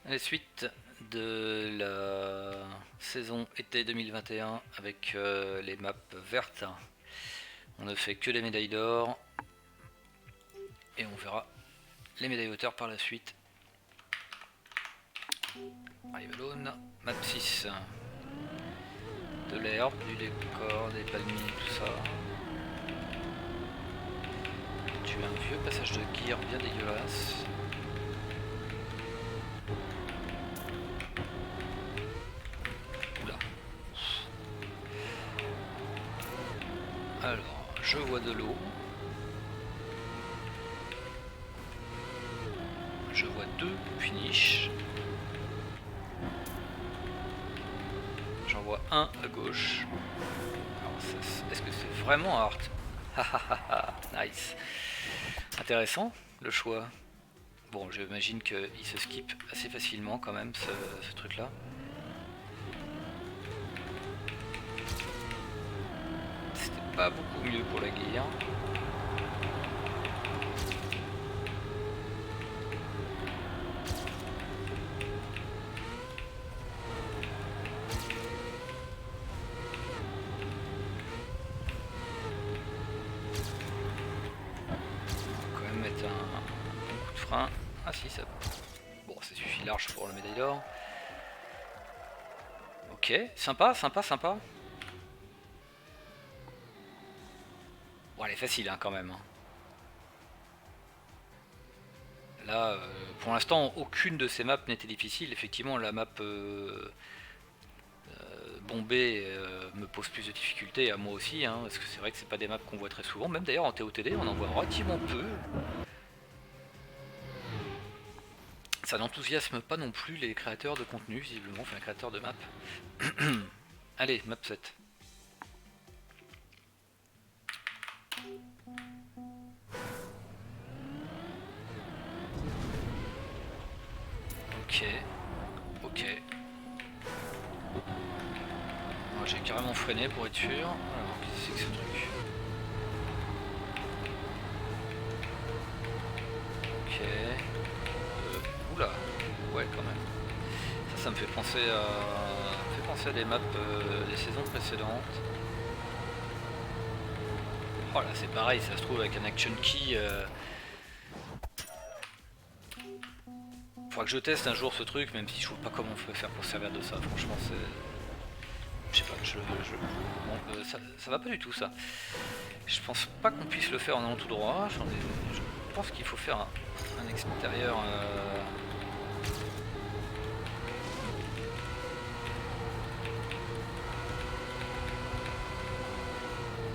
Les suites de la saison été 2021 avec les maps vertes. On ne fait que les médailles d'or et on verra les médailles hauteurs par la suite. Arrive Alone, map 6. De l'herbe, du décor, des palmiers, tout ça. Tu as un vieux passage de gear bien dégueulasse. Oula. Alors, je vois de l'eau. Je vois deux finishes. J'en vois un à gauche. Alors, est-ce que c'est vraiment art? Nice. Intéressant le choix. Bon, j'imagine qu'il se skip assez facilement quand même ce truc-là. C'était pas beaucoup mieux pour la guerre. Ah si, ça... Bon, ça suffit large pour la médaille d'or. Ok, sympa, sympa, sympa. Bon, elle est facile hein, quand même. Là, pour l'instant, aucune de ces maps n'était difficile. Effectivement, la map bombée me pose plus de difficultés, à moi aussi, hein, parce que c'est vrai que c'est pas des maps qu'on voit très souvent. Même d'ailleurs en TOTD, on en voit relativement peu. Ça n'enthousiasme pas non plus les créateurs de contenu, visiblement, enfin les créateurs de maps. Allez, map 7. Ok, ok. J'ai carrément freiné pour être sûr. Alors, qu'est-ce que c'est que ce truc? Ok. Oula, ouais quand même. Ça me fait penser à des maps des saisons précédentes. Oh là, c'est pareil, ça se trouve avec un action key. Faudra que je teste un jour ce truc, même si je vois pas comment on peut faire pour se servir de ça. Franchement, c'est. Je sais pas, bon, ça va pas du tout ça. Je pense pas qu'on puisse le faire en allant tout droit. Je pense qu'il faut faire un extérieur.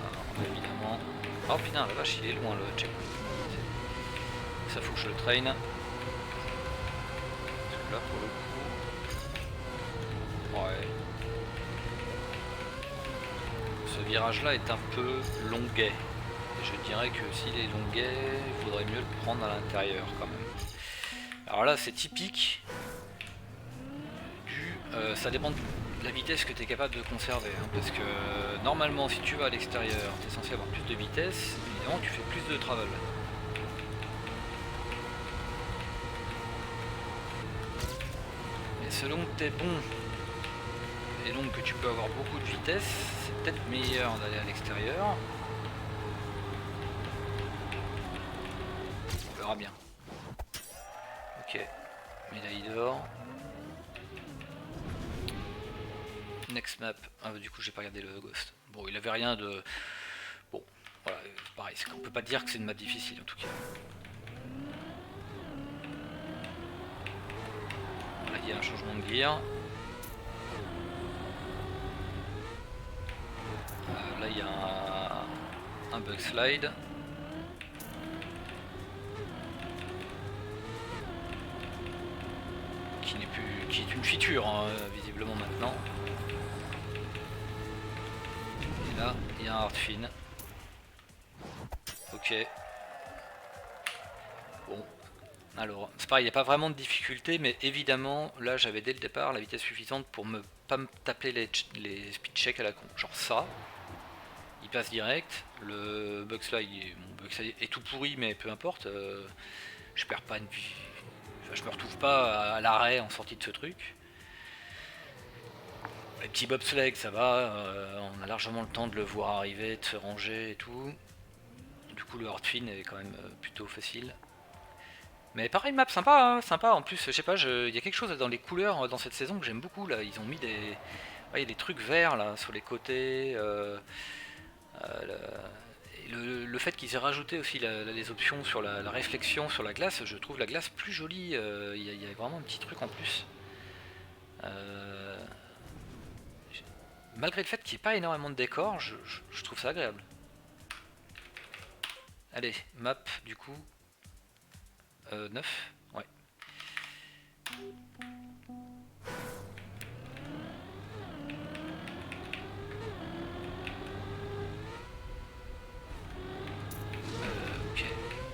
Alors, évidemment. Oh putain, la vache, il est loin le checkpoint. Ça faut que je le traîne. Parce que là, pour le coup. Ouais. Ce virage-là est un peu longuet. Et je dirais que s'il est longuet, il faudrait mieux le prendre à l'intérieur quand même. Alors là, c'est typique ça dépend de la vitesse que tu es capable de conserver. Hein, parce que normalement, si tu vas à l'extérieur, tu es censé avoir plus de vitesse. Évidemment, tu fais plus de travel. Mais selon que tu es bon et donc que tu peux avoir beaucoup de vitesse, c'est peut-être meilleur d'aller à l'extérieur. On verra bien. Ok, médaille d'or. Next map. Ah, du coup, j'ai pas regardé le Ghost. Bon, il avait rien de. Bon, voilà, pareil, on peut pas dire que c'est une map difficile en tout cas. Là, il y a un changement de gear. Là, il y a un bug slide. Qui est une feature, hein, visiblement maintenant. Et là, il y a un hard fin. Ok. Bon. Alors, c'est pareil, il n'y a pas vraiment de difficulté, mais évidemment, là, j'avais dès le départ la vitesse suffisante pour pas me taper les speed checks à la con. Genre ça, il passe direct. Le bug slide, mon bug slide est tout pourri, mais peu importe. Je perds pas une vie. je me retrouve pas à l'arrêt en sortie de ce truc. Les petits bobsleigh, ça va, on a largement le temps de le voir arriver, de se ranger et tout. Du coup, le hard-fin est quand même plutôt facile. Mais pareil, map sympa, hein, sympa. En plus, je sais pas, il y a quelque chose dans les couleurs dans cette saison que j'aime beaucoup. Là, ils ont mis des, ouais, y a des trucs verts là sur les côtés. Et le fait qu'ils aient rajouté aussi les options sur la réflexion sur la glace, je trouve la glace plus jolie. Il y a vraiment un petit truc en plus. Euh, Malgré le fait qu'il n'y ait pas énormément de décors, je trouve ça agréable. Allez, map du coup. 9, ouais. Ok.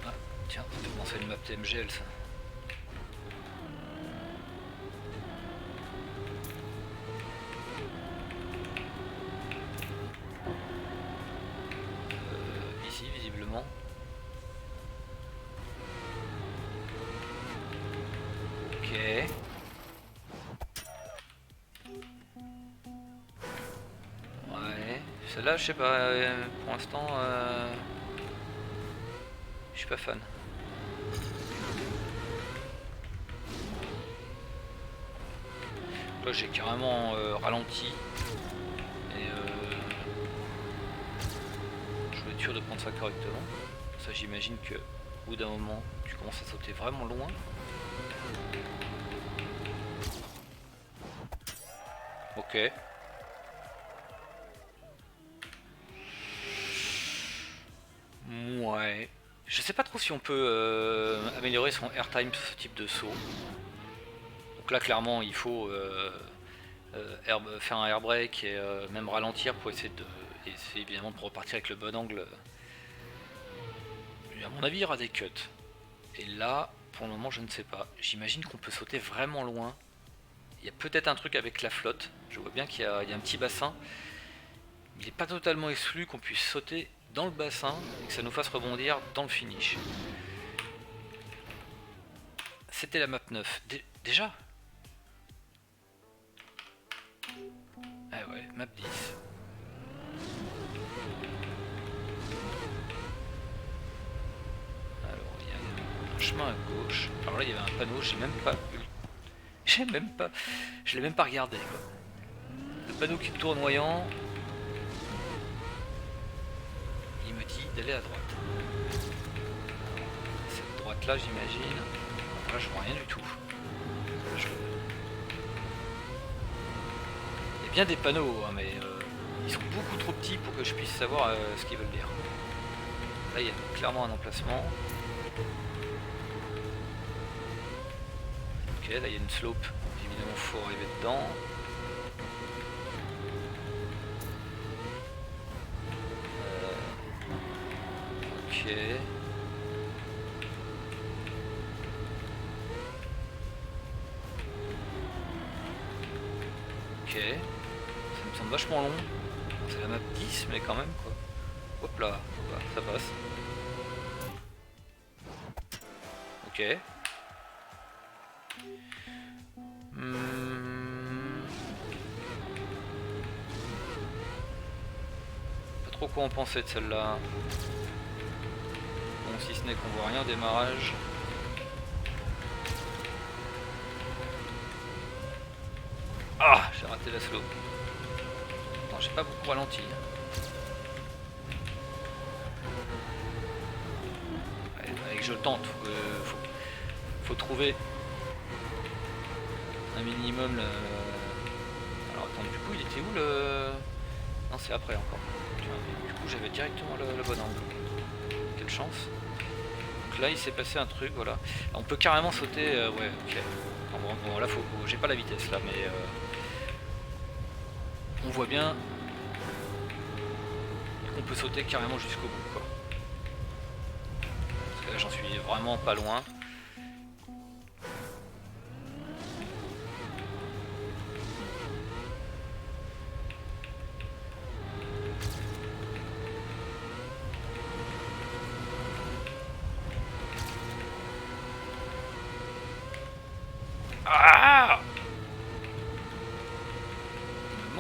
Ah, tiens, ça fait penser à une map TMGL ça. Ici, visiblement. Ok. Ouais. Celle-là, je sais pas, pour l'instant, je suis pas fan. Là, j'ai carrément ralenti. Et je vais être sûr de prendre ça correctement. Ça, j'imagine que au bout d'un moment, tu commences à sauter vraiment loin. Ok. Ouais. Je sais pas trop si on peut améliorer son airtime sur ce type de saut. Donc là, clairement, il faut faire un air break et même ralentir pour essayer évidemment de repartir avec le bon angle. À mon avis, il y aura des cuts. Et là, pour le moment, je ne sais pas. J'imagine qu'on peut sauter vraiment loin. Il y a peut-être un truc avec la flotte. Je vois bien qu'il y a un petit bassin. Il n'est pas totalement exclu qu'on puisse sauter dans le bassin et que ça nous fasse rebondir dans le finish. C'était la map 9. Déjà? Ah ouais, map 10. Alors, il y a un chemin à gauche. Alors là, il y avait un panneau, j'ai même pas eu... Je l'ai même pas regardé, quoi. Le panneau qui est tournoyant, il me dit d'aller à droite. Cette droite là, j'imagine. Là, je vois rien du tout. Il y a bien des panneaux, hein, mais ils sont beaucoup trop petits pour que je puisse savoir ce qu'ils veulent dire. Là, il y a clairement un emplacement. Ok, là, il y a une slope. Évidemment, il faut arriver dedans. Ok. Ok. Ça me semble vachement long. C'est la map 10, mais quand même, quoi. Hop là, ça passe. Ok. Pas trop quoi en penser de celle-là. Bon, si ce n'est qu'on voit rien au démarrage. Ah, j'ai raté la slope. Non, j'ai pas beaucoup ralenti. Allez, que je tente. Faut trouver un minimum. Alors attends, du coup, il était où le... Non, c'est après encore. Du coup, j'avais directement le bon angle. Quelle chance. Donc là, il s'est passé un truc, voilà. On peut carrément sauter... ouais, ok. Bon, là, j'ai pas la vitesse, là, mais... on voit bien qu'on peut sauter carrément jusqu'au bout, quoi. Parce que là, j'en suis vraiment pas loin.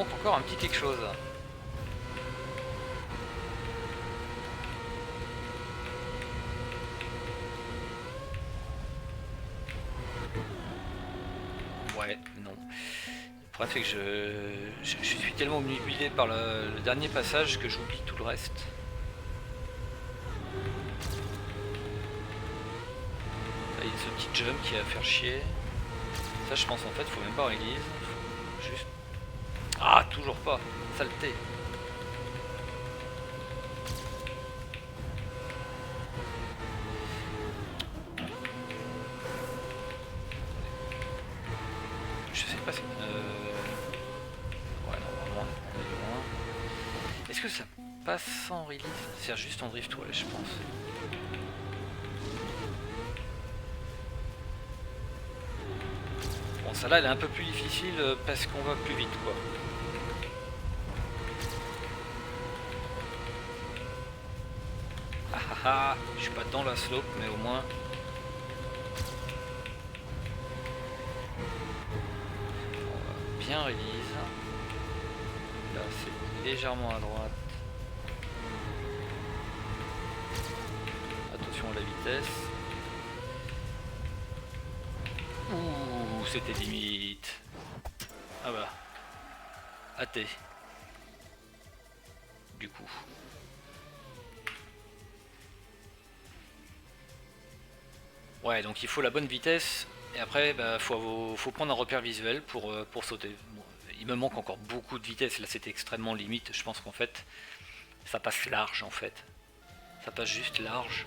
manque encore un petit quelque chose. Ouais, non. Le problème c'est que je suis tellement obnubilé par le dernier passage que j'oublie tout le reste. Là, il y a ce petit jump qui va faire chier. Ça je pense en fait faut même pas release. Faut juste... Ah toujours pas. Saleté. Je sais pas si... Ouais non vraiment on est loin. Est-ce que ça passe sans release? C'est juste en drift ouais je pense. Bon celle-là elle est un peu plus difficile parce qu'on va plus vite quoi. Ah ah ah, je suis pas dans la slope mais au moins... On va bien release. Là c'est légèrement à droite. Attention à la vitesse. Ouh, c'était limite. Ah bah. AT. Du coup. Ouais, donc il faut la bonne vitesse. Et après, bah, faut prendre un repère visuel pour sauter. Bon, il me manque encore beaucoup de vitesse. Là, c'était extrêmement limite. Je pense qu'en fait, ça passe large en fait. Ça passe juste large.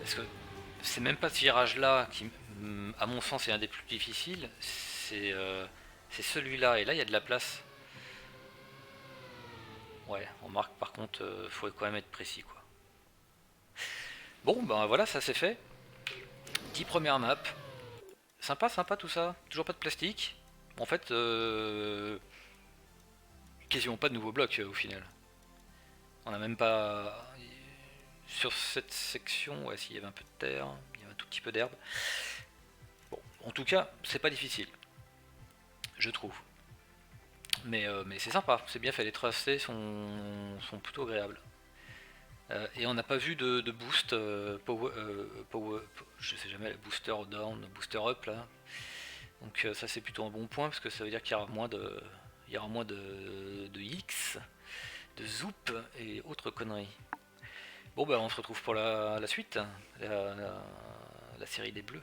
Parce que c'est même pas ce virage-là qui, à mon sens, est un des plus difficiles. C'est celui-là. Et là, il y a de la place. Ouais, on marque par contre, faut quand même être précis quoi. Bon, ben voilà, ça c'est fait. 10 premières maps. Sympa, sympa tout ça. Toujours pas de plastique. En fait, quasiment pas de nouveaux blocs au final. On a même pas... Sur cette section, ouais, s'il y avait un peu de terre, il y avait un tout petit peu d'herbe. Bon, en tout cas, c'est pas difficile. Je trouve. Mais c'est sympa, c'est bien fait, les tracés sont plutôt agréables. Et on n'a pas vu de boost je sais jamais, booster down, booster up là. Donc ça c'est plutôt un bon point parce que ça veut dire qu'il y aura moins de X, de zoop et autres conneries. Bon bah on se retrouve pour la suite, la série des bleus.